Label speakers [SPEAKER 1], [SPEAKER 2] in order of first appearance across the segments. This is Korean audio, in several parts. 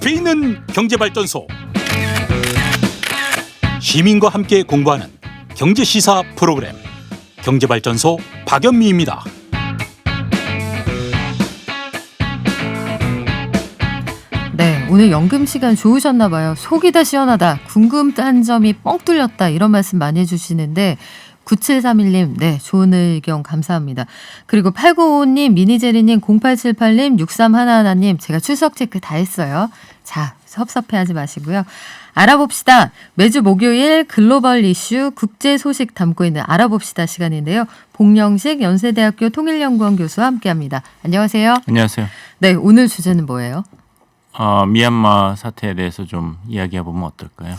[SPEAKER 1] 앞에 있는 경제발전소. 시민과 함께 공부하는 경제시사 프로그램 경제발전소 박연미입니다.
[SPEAKER 2] 네, 오늘 연금 시간 좋으셨나 봐요. 속이 다 시원하다, 궁금한 점이 뻥 뚫렸다, 이런 말씀 많이 해주시는데 9731님, 네, 좋은 의견 감사합니다. 그리고 8955님, 미니제리님, 0878님, 6311님, 제가 출석 체크 다 했어요. 자, 섭섭해하지 마시고요. 알아봅시다. 매주 목요일 글로벌 이슈 국제 소식 담고 있는 알아봅시다 시간인데요. 복령식 연세대학교 통일연구원 교수와 함께합니다. 안녕하세요.
[SPEAKER 3] 안녕하세요.
[SPEAKER 2] 네, 오늘 주제는 뭐예요?
[SPEAKER 3] 미얀마 사태에 대해서 좀 이야기해보면 어떨까요?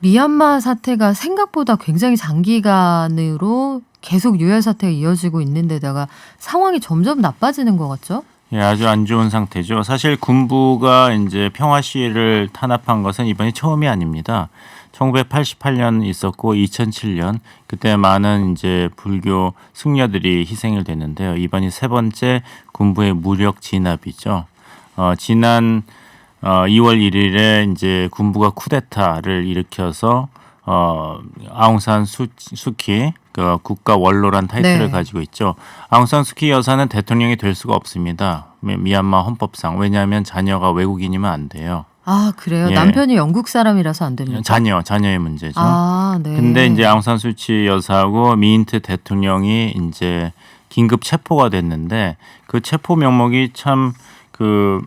[SPEAKER 2] 미얀마 사태가 생각보다 굉장히 장기간으로 계속 유혈 사태가 이어지고 있는데다가 상황이 점점 나빠지는 것 같죠?
[SPEAKER 3] 예, 아주 안 좋은 상태죠. 사실 군부가 이제 평화 시위를 탄압한 것은 이번이 처음이 아닙니다. 1988년 있었고 2007년 그때 많은 이제 불교 승려들이 희생을 됐는데요. 이번이 세 번째 군부의 무력 진압이죠. 지난 2월 1일에 이제 군부가 쿠데타를 일으켜서 아웅산 수키 그 국가 원로란 타이틀을
[SPEAKER 2] 네.
[SPEAKER 3] 가지고 있죠. 아웅산 수키 여사는 대통령이 될 수가 없습니다. 미얀마 헌법상. 왜냐하면 자녀가 외국인이면 안 돼요.
[SPEAKER 2] 아, 그래요?
[SPEAKER 3] 예.
[SPEAKER 2] 남편이 영국 사람이라서 안 됩니까?
[SPEAKER 3] 자녀의 문제죠.
[SPEAKER 2] 아, 네.
[SPEAKER 3] 근데 이제 아웅산 수치 여사하고 미인트 대통령이 이제 긴급 체포가 됐는데 그 체포 명목이 참 그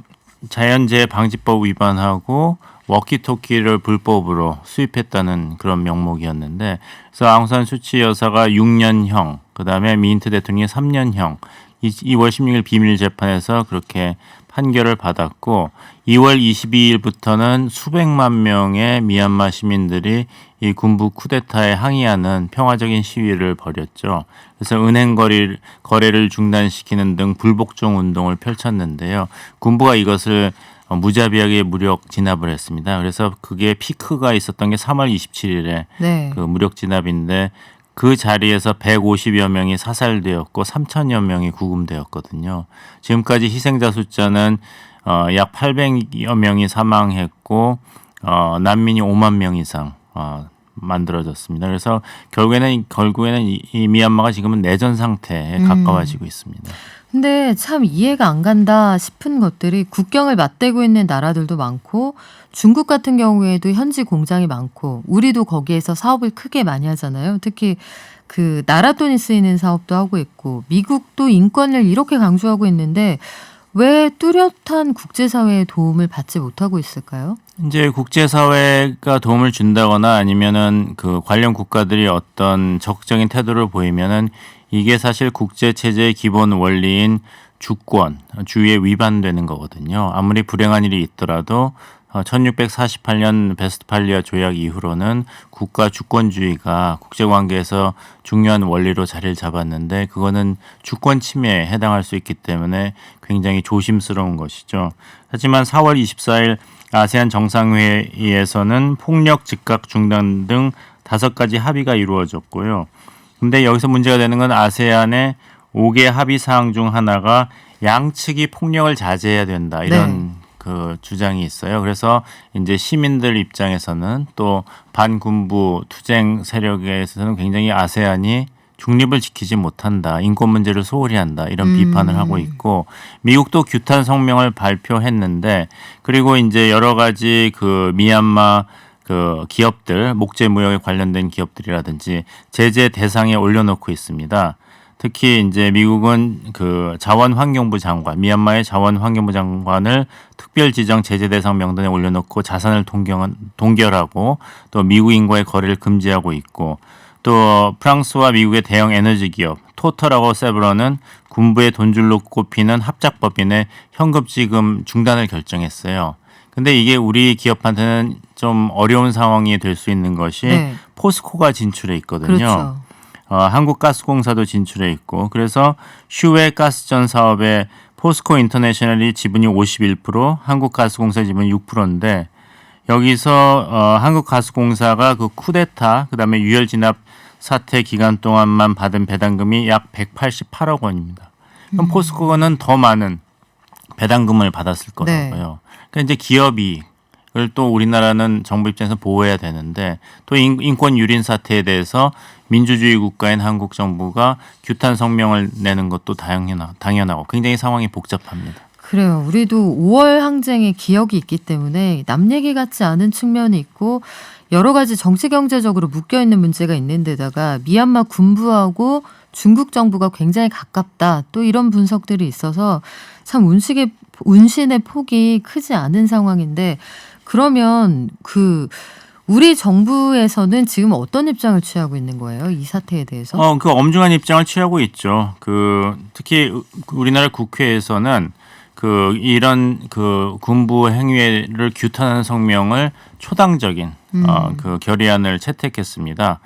[SPEAKER 3] 자연재해 방지법 위반하고 워키토키를 불법으로 수입했다는 그런 명목이었는데 그래서 아웅산 수치 여사가 6년형 그다음에 미인트 대통령이 3년형 2월 16일 비밀 재판에서 그렇게 판결을 받았고 2월 22일부터는 수백만 명의 미얀마 시민들이 이 군부 쿠데타에 항의하는 평화적인 시위를 벌였죠. 그래서 은행 거래를 중단시키는 등 불복종 운동을 펼쳤는데요. 군부가 이것을 무자비하게 무력 진압을 했습니다. 그래서 그게 피크가 있었던 게 3월 27일에
[SPEAKER 2] 네.
[SPEAKER 3] 그 무력 진압인데 그 자리에서 150여 명이 사살되었고 3천여 명이 구금되었거든요. 지금까지 희생자 숫자는 약 800여 명이 사망했고 난민이 5만 명 이상 만들어졌습니다. 그래서 결국에는 이 미얀마가 지금은 내전 상태에 가까워지고 있습니다.
[SPEAKER 2] 근데 참 이해가 안 간다 싶은 것들이 국경을 맞대고 있는 나라들도 많고 중국 같은 경우에도 현지 공장이 많고 우리도 거기에서 사업을 크게 많이 하잖아요. 특히 그 나라 돈이 쓰이는 사업도 하고 있고 미국도 인권을 이렇게 강조하고 있는데 왜 뚜렷한 국제사회의 도움을 받지 못하고 있을까요?
[SPEAKER 3] 이제 국제사회가 도움을 준다거나 아니면은 그 관련 국가들이 어떤 적극적인 태도를 보이면은 이게 사실 국제체제의 기본 원리인 주권주의에 위반되는 거거든요. 아무리 불행한 일이 있더라도 1648년 베스트팔리아 조약 이후로는 국가 주권주의가 국제관계에서 중요한 원리로 자리를 잡았는데 그거는 주권 침해에 해당할 수 있기 때문에 굉장히 조심스러운 것이죠. 하지만 4월 24일 아세안 정상회의에서는 폭력 즉각 중단 등 5가지 합의가 이루어졌고요. 근데 여기서 문제가 되는 건 아세안의 5개 합의 사항 중 하나가 양측이 폭력을 자제해야 된다. 이런 그 주장이 있어요. 그래서 이제 시민들 입장에서는 또 반군부 투쟁 세력에서는 굉장히 아세안이 중립을 지키지 못한다. 인권 문제를 소홀히 한다. 이런 비판을 하고 있고 미국도 규탄 성명을 발표했는데 그리고 이제 여러 가지 그 미얀마 그 기업들 목재 무역에 관련된 기업들이라든지 제재 대상에 올려놓고 있습니다. 특히 이제 미국은 그 자원환경부 장관, 미얀마의 자원환경부 장관을 특별 지정 제재 대상 명단에 올려놓고 자산을 동결하고 또 미국인과의 거래를 금지하고 있고 또 프랑스와 미국의 대형 에너지 기업 토탈하고 세브론은 군부의 돈줄로 꼽히는 합작법인의 현금 지급 중단을 결정했어요. 근데 이게 우리 기업한테는 좀 어려운 상황이 될 수 있는 것이 포스코가 진출해 있거든요.
[SPEAKER 2] 그렇죠.
[SPEAKER 3] 한국가스공사도 진출해 있고 그래서 슈웨 가스전 사업에 포스코 인터내셔널이 지분이 51%, 한국가스공사 지분이 6%인데 여기서 한국가스공사가 그 쿠데타 그다음에 유혈 진압 사태 기간 동안만 받은 배당금이 약 188억 원입니다. 그럼 포스코는 더 많은 배당금을 받았을 거라고요. 그러니까 이제 기업이 또 우리나라는 정부 입장에서 보호해야 되는데 또 인권 유린 사태에 대해서 민주주의 국가인 한국 정부가 규탄 성명을 내는 것도 당연하고 굉장히 상황이 복잡합니다.
[SPEAKER 2] 그래요. 우리도 5월 항쟁의 기억이 있기 때문에 남 얘기 같지 않은 측면이 있고 여러 가지 정치 경제적으로 묶여 있는 문제가 있는 데다가 미얀마 군부하고 중국 정부가 굉장히 가깝다. 또 이런 분석들이 있어서 참 운신의 폭이 크지 않은 상황인데 그러면 우리 정부에서는 지금 어떤 입장을 취하고 있는 거예요? 이 사태에 대해서?
[SPEAKER 3] 그 엄중한 입장을 취하고 있죠. 특히 우리나라 국회에서는 이런 군부 행위를 규탄하는 성명을 초당적인 결의안을 채택했습니다.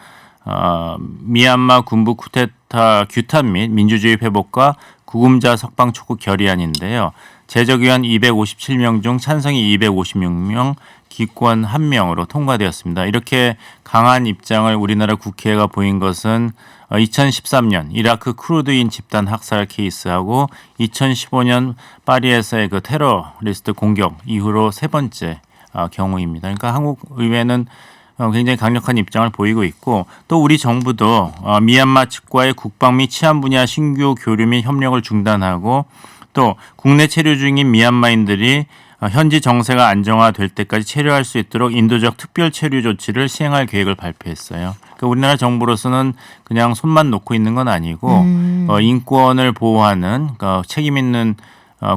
[SPEAKER 3] 미얀마 군부 쿠데타 규탄 및 민주주의 회복과 구금자 석방 촉구 결의안인데요. 제적의원 257명 중 찬성이 256명, 기권 1명으로 통과되었습니다. 이렇게 강한 입장을 우리나라 국회가 보인 것은 2013년 이라크 쿠르드인 집단 학살 케이스하고 2015년 파리에서의 테러리스트 공격 이후로 세 번째 경우입니다. 그러니까 한국 의회는 굉장히 강력한 입장을 보이고 있고 또 우리 정부도 미얀마 측과의 국방 및 치안 분야 신규 교류 및 협력을 중단하고 또 국내 체류 중인 미얀마인들이 현지 정세가 안정화될 때까지 체류할 수 있도록 인도적 특별 체류 조치를 시행할 계획을 발표했어요. 그러니까 우리나라 정부로서는 그냥 손만 놓고 있는 건 아니고 인권을 보호하는 책임 있는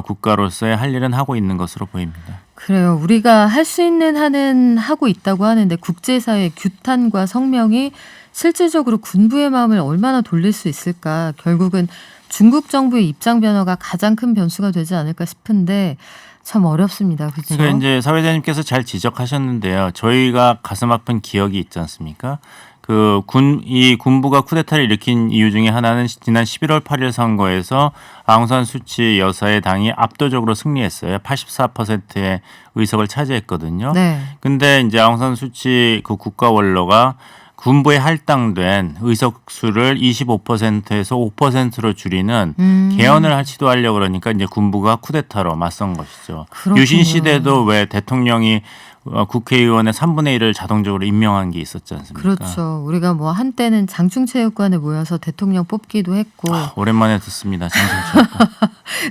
[SPEAKER 3] 국가로서의 할 일은 하고 있는 것으로 보입니다.
[SPEAKER 2] 그래요. 우리가 할 수 있는 한은 하고 있다고 하는데 국제사회 규탄과 성명이 실질적으로 군부의 마음을 얼마나 돌릴 수 있을까? 결국은 중국 정부의 입장 변화가 가장 큰 변수가 되지 않을까 싶은데 참 어렵습니다. 그렇죠?
[SPEAKER 3] 그러니까 이제 사회자님께서 잘 지적하셨는데요. 저희가 가슴 아픈 기억이 있지 않습니까? 이 군부가 쿠데타를 일으킨 이유 중에 하나는 지난 11월 8일 선거에서 아웅산 수치 여사의 당이 압도적으로 승리했어요. 84%의 의석을 차지했거든요.
[SPEAKER 2] 네.
[SPEAKER 3] 근데 이제 아웅산 수치 국가 원로가 군부에 할당된 의석 수를 25%에서 5%로 줄이는 개헌을 시도하려고 그러니까 이제 군부가 쿠데타로 맞선 것이죠.
[SPEAKER 2] 그렇군요.
[SPEAKER 3] 유신 시대도 왜 대통령이 국회의원의 3분의 1을 자동적으로 임명한 게 있었지 않습니까?
[SPEAKER 2] 그렇죠. 우리가 한때는 장충체육관에 모여서 대통령 뽑기도 했고
[SPEAKER 3] 오랜만에 듣습니다. 장충체육관.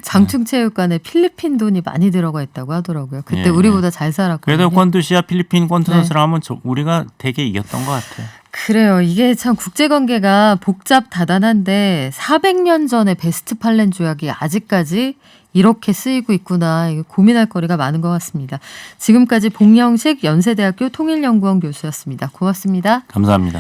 [SPEAKER 2] 장충체육관에 필리핀 돈이 많이 들어가 있다고 하더라고요. 그때
[SPEAKER 3] 예,
[SPEAKER 2] 우리보다 잘 살았거든요.
[SPEAKER 3] 그래도 권두시아 필리핀 권투선수를
[SPEAKER 2] 네.
[SPEAKER 3] 하면 우리가 되게 이겼던 것 같아요.
[SPEAKER 2] 그래요. 이게 참 국제관계가 복잡다단한데 400년 전의 베스트팔렌 조약이 아직까지 이렇게 쓰이고 있구나. 이거 고민할 거리가 많은 것 같습니다. 지금까지 봉영식 연세대학교 통일연구원 교수였습니다. 고맙습니다.
[SPEAKER 3] 감사합니다.